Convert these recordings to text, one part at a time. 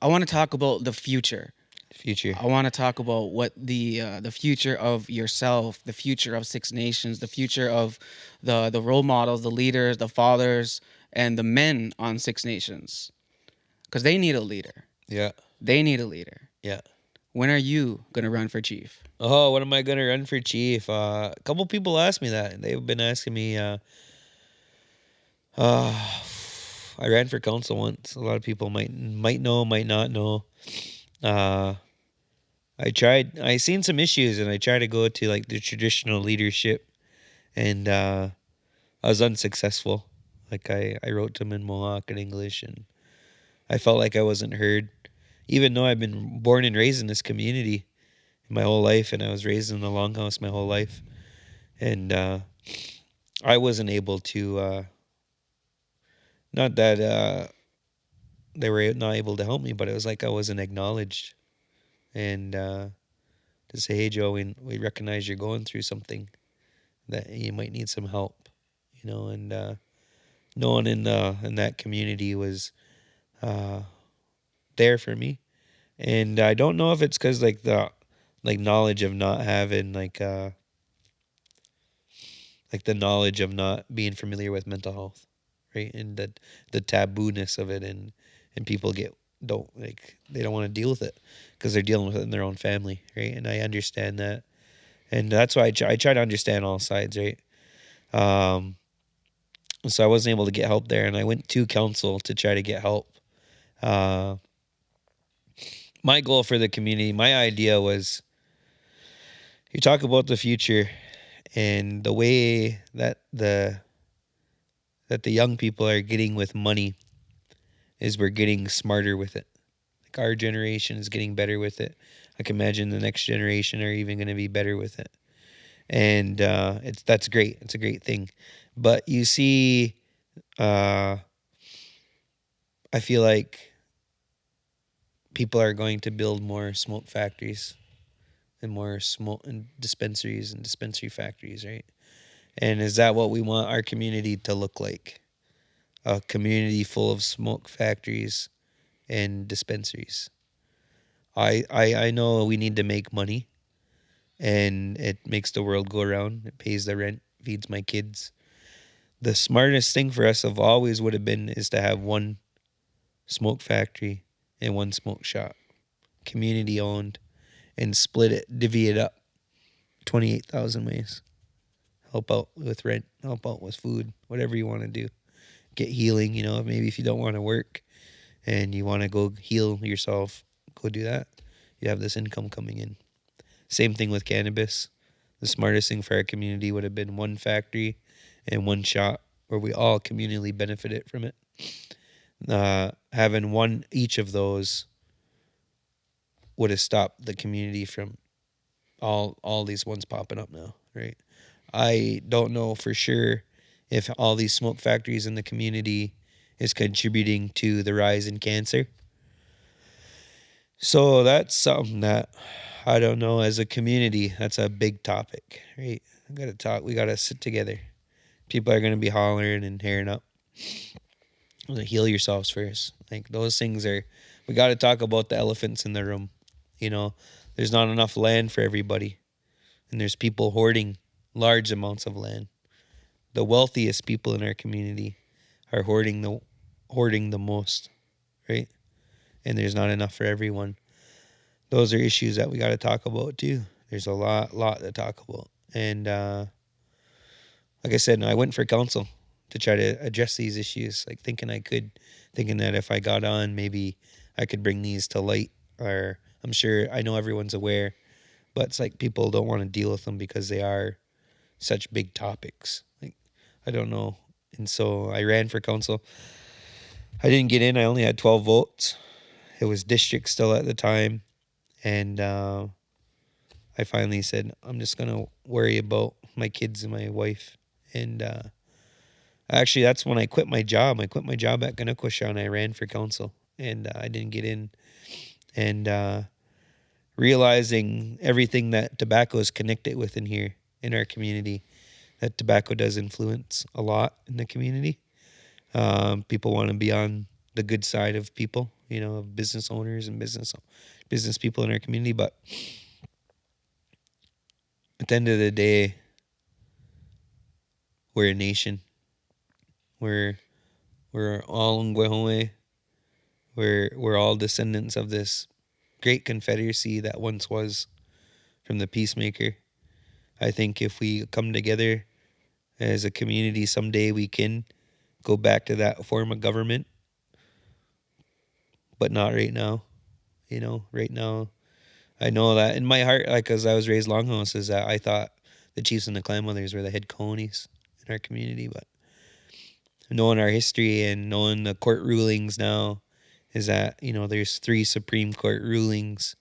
I want to talk about the future. Future. I want to talk about what the future of yourself, the future of Six Nations, the future of the role models, the leaders, the fathers, and the men on Six Nations, because they need a leader. Yeah. They need a leader. Yeah. When are you gonna run for chief? Oh, when am I gonna run for chief? A couple people asked me that. They've been asking me. Uh, I ran for council once. A lot of people might know, might not know. Uh, I tried. I seen some issues, and I tried to go to like the traditional leadership, and I was unsuccessful. Like I wrote to them in Mohawk and English, and I felt like I wasn't heard, even though I've been born and raised in this community my whole life, and I was raised in the longhouse my whole life, and I wasn't able to. Not that they were not able to help me, but it was like I wasn't acknowledged, and to say, "Hey, Joe, we recognize you're going through something that you might need some help," and no one in that community was uh, there for me, and I don't know if it's because like the knowledge of not having like the knowledge of not being familiar with mental health, right? And the tabooness of it, and people don't they don't want to deal with it because they're dealing with it in their own family, right? And I understand that, and that's why I try to understand all sides, right? Um, so I wasn't able to get help there, and I went to council to try to get help. Uh, my goal for the community, my idea was, you talk about the future and the way that the young people are getting with money is we're getting smarter with it. Like our generation is getting better with it. I can imagine the next generation are even going to be better with it, and that's great. It's a great thing, but you see, uh, I feel like people are going to build more smoke factories and more smoke and dispensaries and dispensary factories, right? And is that what we want our community to look like? A community full of smoke factories and dispensaries. I know we need to make money, and it makes the world go around. It pays the rent, feeds my kids. The smartest thing for us of always would have been is to have one smoke factory and one smoke shop, community owned, and split it, divvy it up 28,000 ways. Help out with rent, help out with food, whatever you want to do. Get healing, maybe if you don't want to work and you want to go heal yourself, go do that. You have this income coming in. Same thing with cannabis. The smartest thing for our community would have been one factory and one shop where we all communally benefited from it. Having one each of those would have stopped the community from all these ones popping up now, right? I don't know for sure if all these smoke factories in the community is contributing to the rise in cancer. So that's something that I don't know. As a community, that's a big topic, right? We gotta talk. We gotta sit together. People are gonna be hollering and tearing up. Heal yourselves first. Like those things are. We gotta talk about the elephants in the room. You know, there's not enough land for everybody, and there's people hoarding large amounts of land. The wealthiest people in our community are hoarding the most, right? And there's not enough for everyone. Those are issues that we got to talk about too. There's a lot to talk about. And like I said, I went for counsel to try to address these issues, like thinking that if I got on, maybe I could bring these to light. Or I'm sure I know everyone's aware, but it's like people don't want to deal with them because they are such big topics. Like, I don't know. And so I ran for council. I didn't get in. I only had 12 votes. It was district still at the time. And I finally said, I'm just going to worry about my kids and my wife. And actually, that's when I quit my job. I quit my job at Ganukwisha and I ran for council. And I didn't get in. And realizing everything that tobacco is connected with in here, in our community, that tobacco does influence a lot in the community. People want to be on the good side of people, of business owners and business people in our community. But at the end of the day, we're a nation. We're we're all Ngwehome. We're all descendants of this great confederacy that once was from the peacemaker. I think if we come together as a community, someday we can go back to that form of government, but not right now. Right now, I know that in my heart, like, as I was raised Longhouse, is that I thought the chiefs and the clan mothers were the head colonies in our community. But knowing our history and knowing the court rulings now, is that there's 3 Supreme Court rulings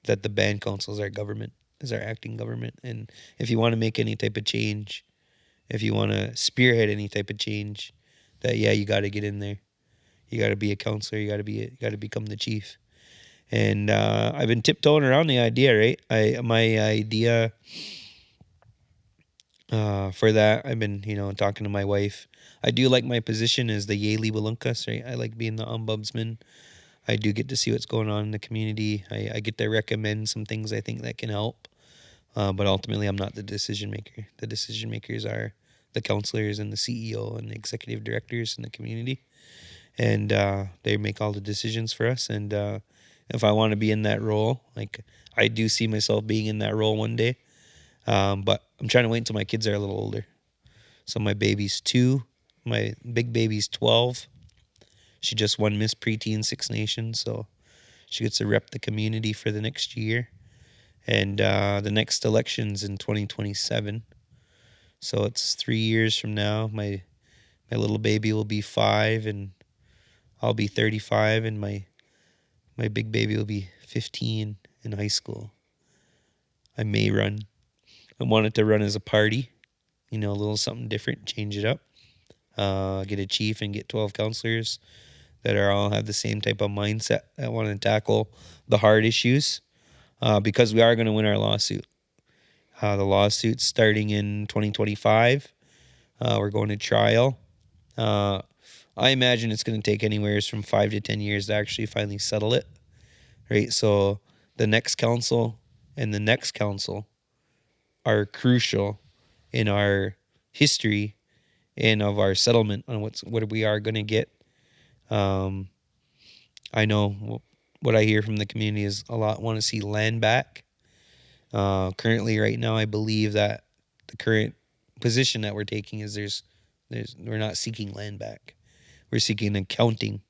that the band council is our government, is our acting government. And if you want to make any type of change, if you want to spearhead any type of change, that you got to get in there. You got to be a counselor. You got to become the chief. And I've been tiptoeing around the idea, right? My idea for that, I've been talking to my wife. I do like my position as the Yale Balunkas, right? I like being the ombudsman. I do get to see what's going on in the community. I get to recommend some things I think that can help. But ultimately, I'm not the decision maker. The decision makers are the counselors and the CEO and the executive directors in the community. And they make all the decisions for us. And if I want to be in that role, like, I do see myself being in that role one day. But I'm trying to wait until my kids are a little older. So my baby's 2. My big baby's 12. She just won Miss Preteen Six Nations, so she gets to rep the community for the next year. And the next election's in 2027. So it's 3 years from now. My little baby will be 5, and I'll be 35, and my big baby will be 15 in high school. I may run. I wanted to run as a party, a little something different, change it up. Get a chief and get 12 counselors that all have the same type of mindset that want to tackle the hard issues, because we are going to win our lawsuit. The lawsuit's starting in 2025. We're going to trial. I imagine it's going to take anywhere from 5 to 10 years to actually finally settle it, right? So the next council and the next council are crucial in our history and of our settlement on what we are going to get. I know what I hear from the community is a lot want to see land back. Currently, right now, I believe that the current position that we're taking is we're not seeking land back. We're seeking an accounting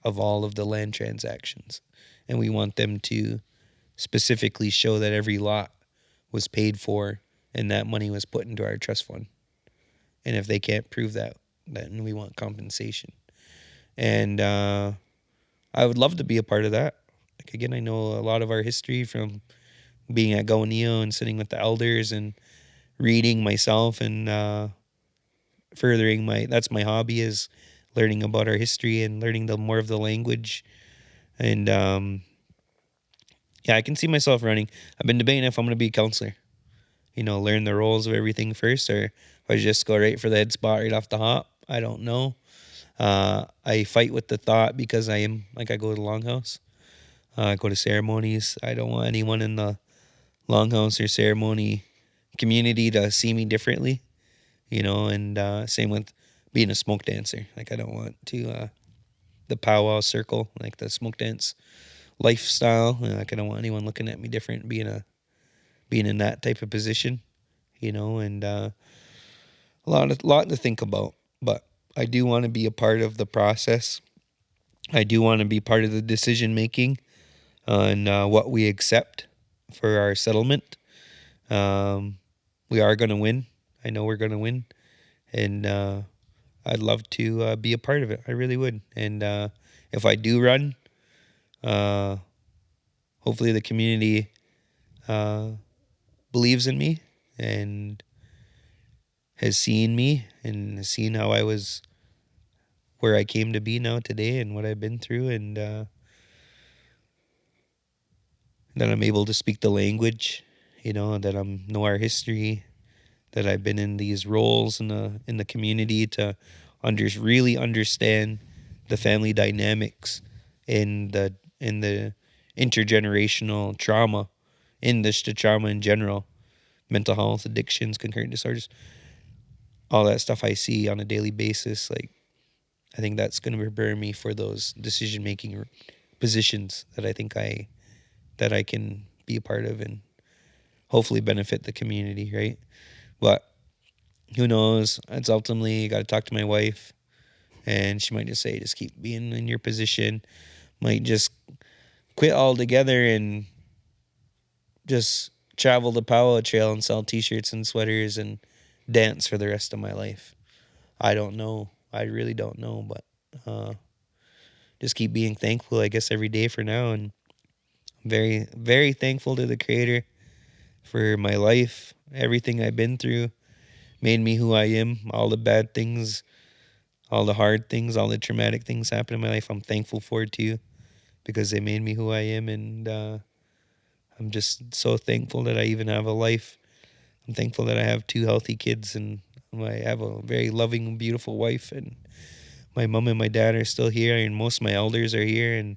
of all of the land transactions, and we want them to specifically show that every lot was paid for and that money was put into our trust fund. And if they can't prove that, then we want compensation. And I would love to be a part of that. Like, again, I know a lot of our history from being at Gawaneo and sitting with the elders and reading myself and furthering that's my hobby, is learning about our history and learning more of the language. And I can see myself running. I've been debating if I'm going to be a counselor. Learn the roles of everything first, or if I just go right for the head spot right off the hop. I don't know. I fight with the thought because I go to the longhouse. I go to ceremonies. I don't want anyone in the longhouse or ceremony community to see me differently, and same with being a smoke dancer. Like, I don't want to, the powwow circle, like the smoke dance lifestyle. Like, I don't want anyone looking at me different being in that type of position, and a lot to think about. But I do want to be a part of the process. I do want to be part of the decision making on what we accept for our settlement. We are going to win. I know we're going to win, and I'd love to be a part of it. I really would. And if I do run, hopefully the community believes in me and has seen me and has seen how I was, where I came to be now today and what I've been through, and that I'm able to speak the language, that I know our history, that I've been in these roles in the community to really understand the family dynamics in the intergenerational trauma, in this the trauma in general, mental health, addictions, concurrent disorders, all that stuff I see on a daily basis. Like, I think that's going to prepare me for those decision making positions that I can be a part of and hopefully benefit the community, right? But who knows? It's ultimately got to talk to my wife, and she might just say, just keep being in your position. Might just quit altogether and just travel the Powwow Trail and sell T-shirts and sweaters and dance for the rest of my life. I don't know. I really don't know, but just keep being thankful, I guess, every day for now. And I'm very, very thankful to the Creator for my life. Everything I've been through made me who I am. All the bad things, all the hard things, all the traumatic things happen in my life, I'm thankful for too, because they made me who I am. And I'm just so thankful that I even have a life. I'm thankful that I have two healthy kids, and I have a very loving, beautiful wife, and my mom and my dad are still here, and most of my elders are here. And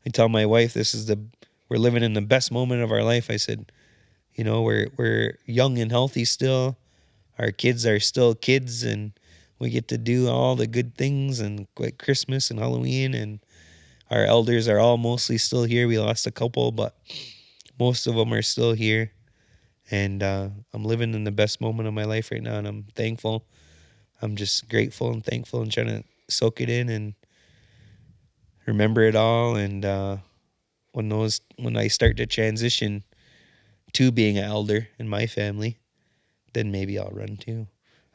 I tell my wife, we're living in the best moment of our life. I said, we're young and healthy still. Our kids are still kids, and we get to do all the good things, and like Christmas and Halloween, and our elders are all mostly still here. We lost a couple, but most of them are still here. And I'm living in the best moment of my life right now, and I'm thankful. I'm just grateful and thankful and trying to soak it in and remember it all. And when I start to transition to being an elder in my family, then maybe I'll run too.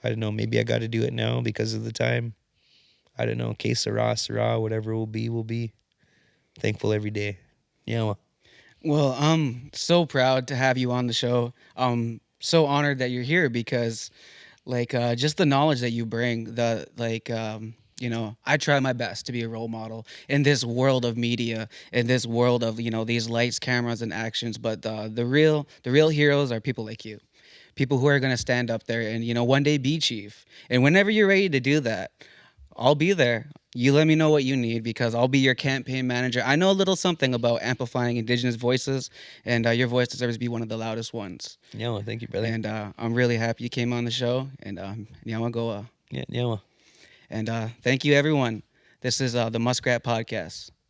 I don't know. Maybe I got to do it now because of the time. I don't know. Que sera, sera. Whatever will be, will be. Thankful every day. Yeah. Well, I'm so proud to have you on the show. I'm so honored that you're here because just the knowledge that you bring, I try my best to be a role model in this world of media, in this world of these lights, cameras, and actions. But the real heroes are people like you, people who are going to stand up there and one day be chief. And whenever you're ready to do that, I'll be there. You let me know what you need because I'll be your campaign manager. I know a little something about amplifying Indigenous voices, and your voice deserves to be one of the loudest ones. Yeah. Well, thank you, brother. And I'm really happy you came on the show. And Nyawa. Yeah. Yeah. Well. And thank you, everyone. This is the Muskrat Podcast.